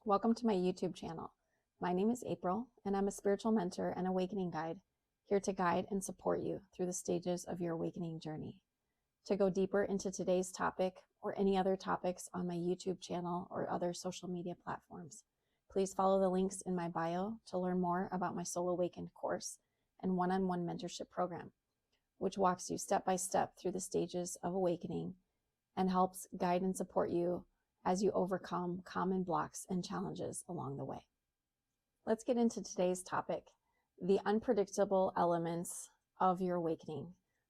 Welcome to my YouTube channel. My name is April, and I'm a spiritual mentor and awakening guide, here to guide and support you through the stages of your awakening journey. To go deeper into today's topic or any other topics on my YouTube channel or other social media platforms, please follow the links in my bio to learn more about my Soul Awakened course and one-on-one mentorship program, which walks you step by step through the stages of awakening and helps guide and support you as you overcome common blocks and challenges along the way. Let's get into today's topic, the unpredictable elements of your awakening: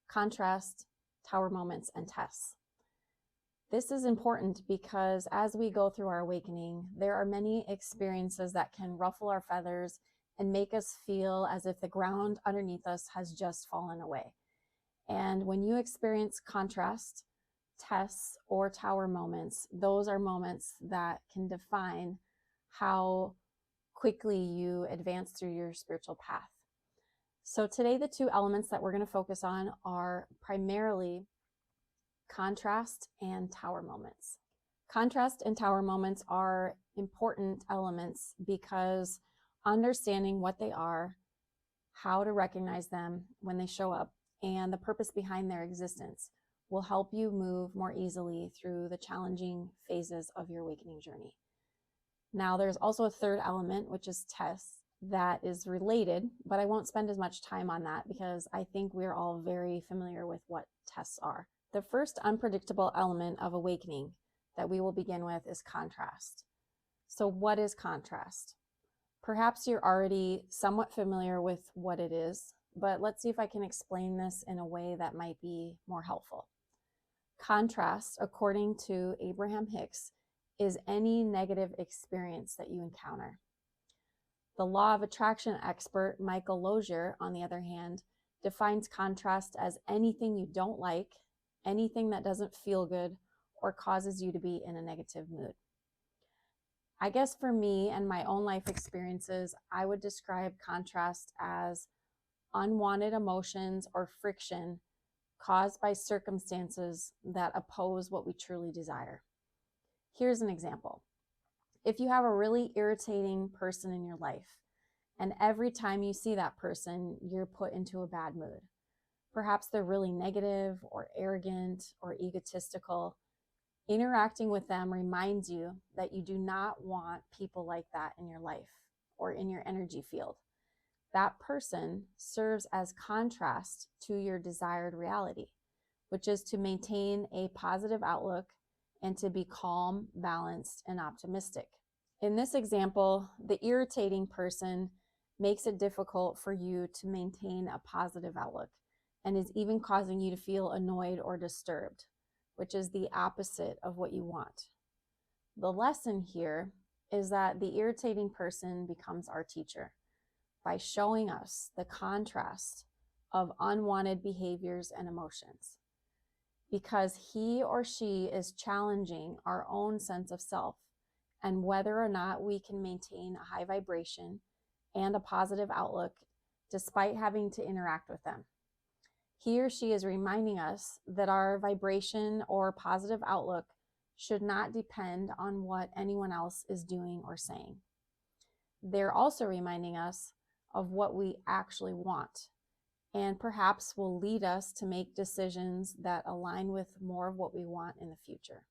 contrast, tower moments, and tests. This is important because as we go through our awakening, there are many experiences that can ruffle our feathers and make us feel as if the ground underneath us has just fallen away. And when you experience contrast, tests, or tower moments, those are moments that can define how quickly you advance through your spiritual path. So today, the two elements that we're going to focus on are primarily contrast and tower moments. Contrast and tower moments are important elements because understanding what they are, how to recognize them when they show up, and the purpose behind their existence will help you move more easily through the challenging phases of your awakening journey. Now, there's also a third element, which is tests, that is related, but I won't spend as much time on that because I think we're all very familiar with what tests are. The first unpredictable element of awakening that we will begin with is contrast. So what is contrast? Perhaps you're already somewhat familiar with what it is, but let's see if I can explain this in a way that might be more helpful. Contrast, according to Abraham Hicks, is any negative experience that you encounter. The law of attraction expert Michael Lozier, on the other hand, defines contrast as anything you don't like, anything that doesn't feel good, or causes you to be in a negative mood. I guess for me and my own life experiences, I would describe contrast as unwanted emotions or friction caused by circumstances that oppose what we truly desire. Here's an example. If you have a really irritating person in your life, and every time you see that person, you're put into a bad mood. Perhaps they're really negative or arrogant or egotistical. Interacting with them reminds you that you do not want people like that in your life or in your energy field. That person serves as contrast to your desired reality, which is to maintain a positive outlook and to be calm, balanced, and optimistic. In this example, the irritating person makes it difficult for you to maintain a positive outlook and is even causing you to feel annoyed or disturbed, which is the opposite of what you want. The lesson here is that the irritating person becomes our teacher by showing us the contrast of unwanted behaviors and emotions, because he or she is challenging our own sense of self and whether or not we can maintain a high vibration and a positive outlook despite having to interact with them. He or she is reminding us that our vibration or positive outlook should not depend on what anyone else is doing or saying. They're also reminding us of what we actually want, and perhaps will lead us to make decisions that align with more of what we want in the future.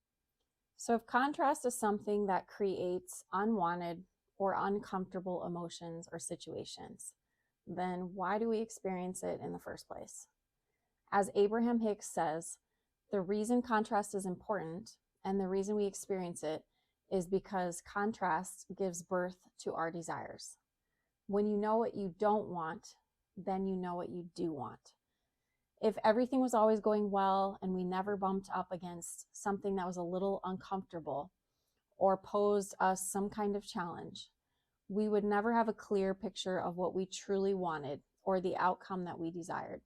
So if contrast is something that creates unwanted or uncomfortable emotions or situations, then why do we experience it in the first place? As Abraham Hicks says, the reason contrast is important and the reason we experience it is because contrast gives birth to our desires. When you know what you don't want, then you know what you do want. If everything was always going well and we never bumped up against something that was a little uncomfortable or posed us some kind of challenge, we would never have a clear picture of what we truly wanted or the outcome that we desired.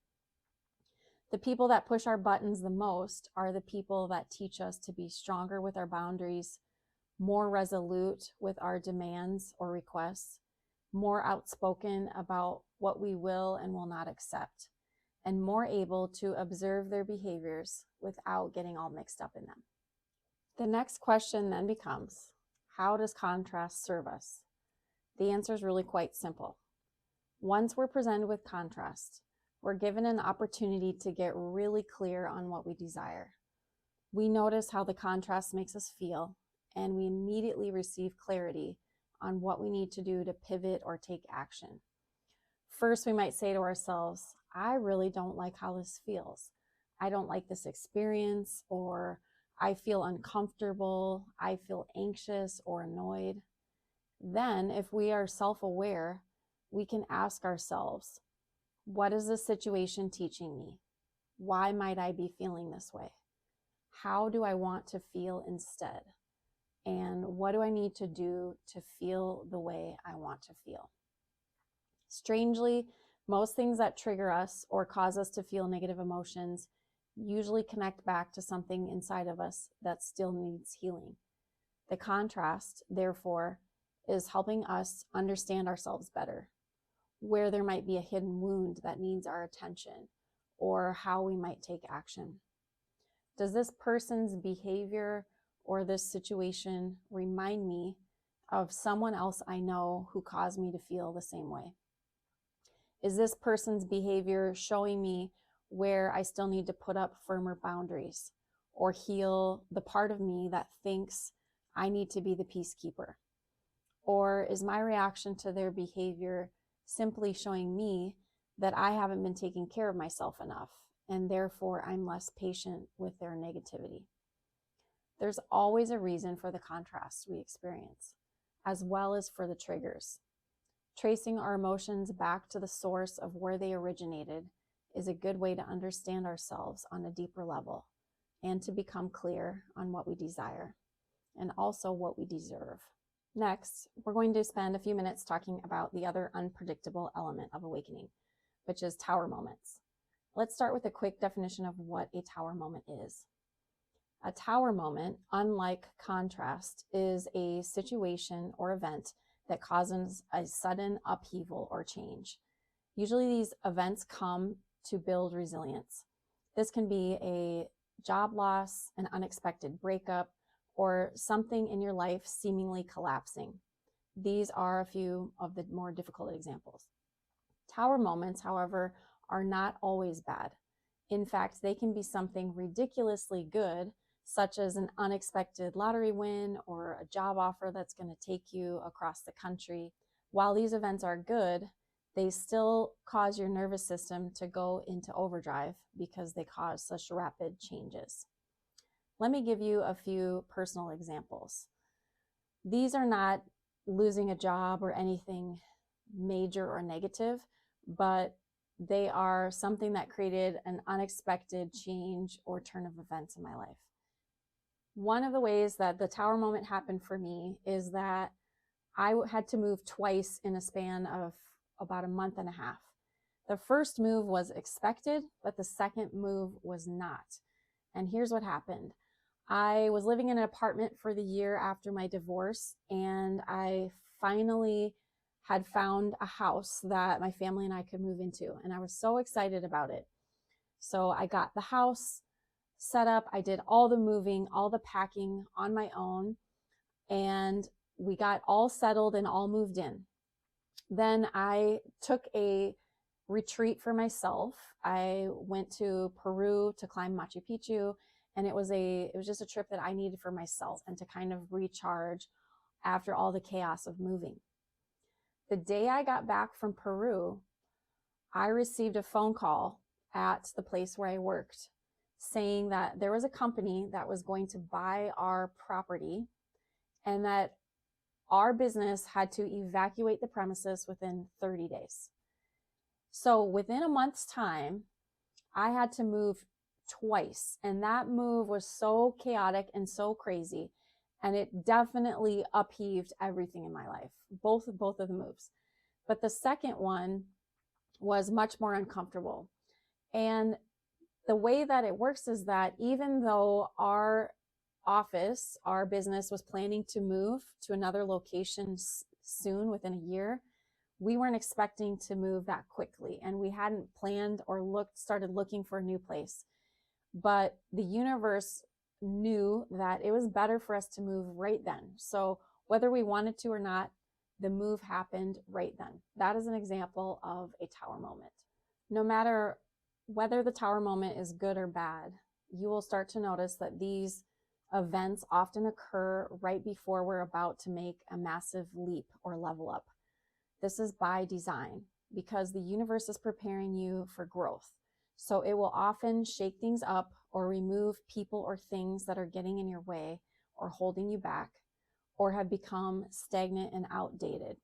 The people that push our buttons the most are the people that teach us to be stronger with our boundaries, more resolute with our demands or requests, more outspoken about what we will and will not accept, and more able to observe their behaviors without getting all mixed up in them. The next question then becomes, How does contrast serve us? The answer is really quite simple. Once we're presented with contrast, we're given an opportunity to get really clear on what we desire. We notice how the contrast makes us feel, and we immediately receive clarity on what we need to do to pivot or take action. First, we might say to ourselves, I really don't like how this feels. I don't like this experience, or I feel uncomfortable, I feel anxious or annoyed. Then, if we are self-aware, we can ask ourselves, what is this situation teaching me? Why might I be feeling this way? How do I want to feel instead? And what do I need to do to feel the way I want to feel? Strangely, most things that trigger us or cause us to feel negative emotions usually connect back to something inside of us that still needs healing. The contrast, therefore, is helping us understand ourselves better, where there might be a hidden wound that needs our attention, or how we might take action. Does this person's behavior or this situation remind me of someone else I know who caused me to feel the same way? Is this person's behavior showing me where I still need to put up firmer boundaries or heal the part of me that thinks I need to be the peacekeeper? Or is my reaction to their behavior simply showing me that I haven't been taking care of myself enough, and therefore I'm less patient with their negativity? There's always a reason for the contrast we experience, as well as for the triggers. Tracing our emotions back to the source of where they originated is a good way to understand ourselves on a deeper level and to become clear on what we desire and also what we deserve. Next, we're going to spend a few minutes talking about the other unpredictable element of awakening, which is tower moments. Let's start with a quick definition of what a tower moment is. A tower moment, unlike contrast, is a situation or event that causes a sudden upheaval or change. Usually these events come to build resilience. This can be a job loss, an unexpected breakup, or something in your life seemingly collapsing. These are a few of the more difficult examples. Tower moments, however, are not always bad. In fact, they can be something ridiculously good, such as an unexpected lottery win or a job offer that's going to take you across the country. While these events are good, they still cause your nervous system to go into overdrive because they cause such rapid changes. Let me give you a few personal examples. These are not losing a job or anything major or negative, but they are something that created an unexpected change or turn of events in my life. One of the ways that the tower moment happened for me is that I had to move twice in a span of about a month and a half. The first move was expected, but the second move was not. And here's what happened. I was living in an apartment for the year after my divorce, and I finally had found a house that my family and I could move into, and I was so excited about it. So I got the house set up. I did all the moving, all the packing on my own, and we got all settled and all moved in. Then I took a retreat for myself. I went to Peru to climb Machu Picchu, and it was just a trip that I needed for myself and to kind of recharge after all the chaos of moving. The day I got back from Peru, I received a phone call at the place where I worked saying that there was a company that was going to buy our property and that our business had to evacuate the premises within 30 days. So within a month's time, I had to move twice, and that move was so chaotic and so crazy, and it definitely upheaved everything in my life, both of the moves. But the second one was much more uncomfortable. And the way that it works is that even though our office, our business was planning to move to another location soon, within a year, we weren't expecting to move that quickly, and we hadn't planned or started looking for a new place. But the universe knew that it was better for us to move right then. So Whether we wanted to or not, the move happened right then. That is an example of a tower moment. No matter whether the tower moment is good or bad, you will start to notice that these events often occur right before we're about to make a massive leap or level up. This is by design because the universe is preparing you for growth. So it will often shake things up or remove people or things that are getting in your way or holding you back or have become stagnant and outdated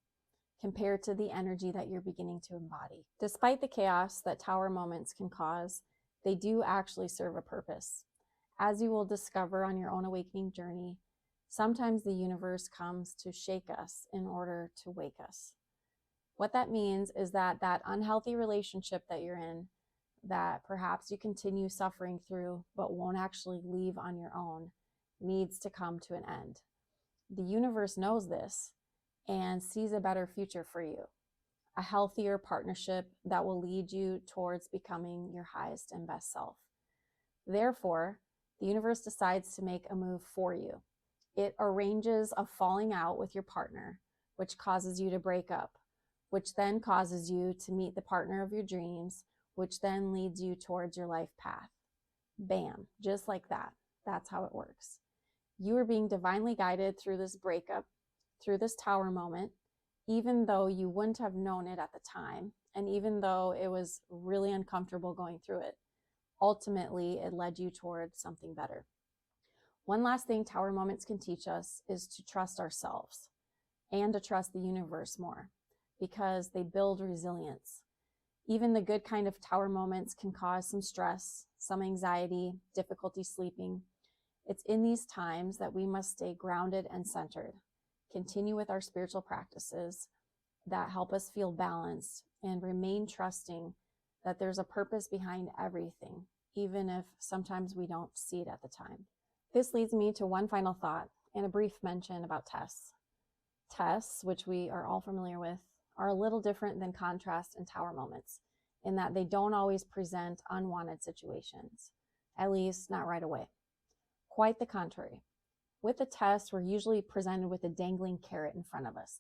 compared to the energy that you're beginning to embody. Despite the chaos that tower moments can cause, they do actually serve a purpose. As you will discover on your own awakening journey, sometimes the universe comes to shake us in order to wake us. What that means is that unhealthy relationship that you're in, that perhaps you continue suffering through but won't actually leave on your own, needs to come to an end. The universe knows this and sees a better future for you, a healthier partnership that will lead you towards becoming your highest and best self. Therefore, the universe decides to make a move for you. It arranges a falling out with your partner, which causes you to break up, which then causes you to meet the partner of your dreams, which then leads you towards your life path. Bam, just like that. That's how it works. You are being divinely guided through this breakup, through this tower moment, even though you wouldn't have known it at the time, and even though it was really uncomfortable going through it. Ultimately, it led you towards something better. One last thing tower moments can teach us is to trust ourselves and to trust the universe more, because they build resilience. Even the good kind of tower moments can cause some stress, some anxiety, difficulty sleeping. It's in these times that we must stay grounded and centered, continue with our spiritual practices that help us feel balanced, and remain trusting that there's a purpose behind everything, even if sometimes we don't see it at the time. This leads me to one final thought and a brief mention about tests. Tests, which we are all familiar with, are a little different than contrast and tower moments in that they don't always present unwanted situations, at least not right away. Quite the contrary. With a test, we're usually presented with a dangling carrot in front of us,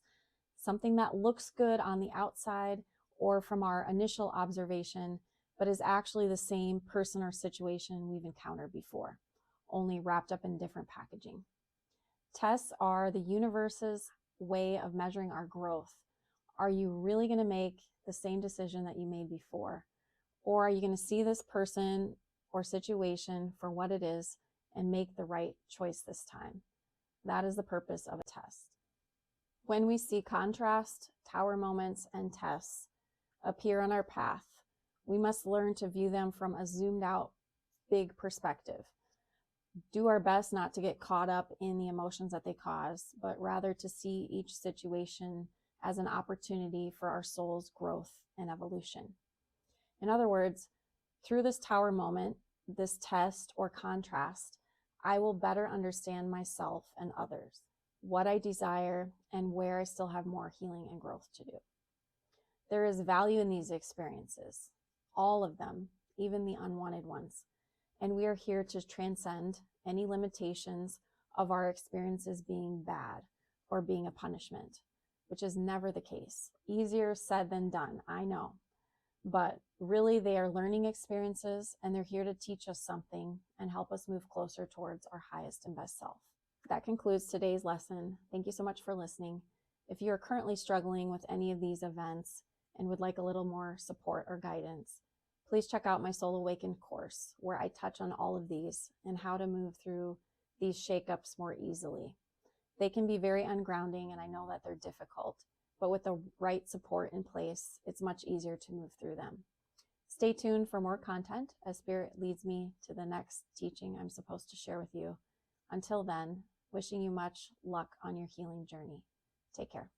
something that looks good on the outside or from our initial observation, but is actually the same person or situation we've encountered before, only wrapped up in different packaging. Tests are the universe's way of measuring our growth. Are you really going to make the same decision that you made before? Or are you going to see this person or situation for what it is and make the right choice this time? That is the purpose of a test. When we see contrast, tower moments, and tests appear on our path, we must learn to view them from a zoomed out, big perspective. Do our best not to get caught up in the emotions that they cause, but rather to see each situation as an opportunity for our soul's growth and evolution. In other words, through this tower moment, this test or contrast, I will better understand myself and others, what I desire, and where I still have more healing and growth to do. There is value in these experiences, all of them, even the unwanted ones. And we are here to transcend any limitations of our experiences being bad or being a punishment, which is never the case. Easier said than done, I know. But really, they are learning experiences, and they're here to teach us something and help us move closer towards our highest and best self. That concludes today's lesson. Thank you so much for listening. If you are currently struggling with any of these events and would like a little more support or guidance, please check out my Soul Awakened course, where I touch on all of these and how to move through these shakeups more easily. They can be very ungrounding, and I know that they're difficult, but with the right support in place, it's much easier to move through them. Stay tuned for more content as Spirit leads me to the next teaching I'm supposed to share with you. Until then, wishing you much luck on your healing journey. Take care.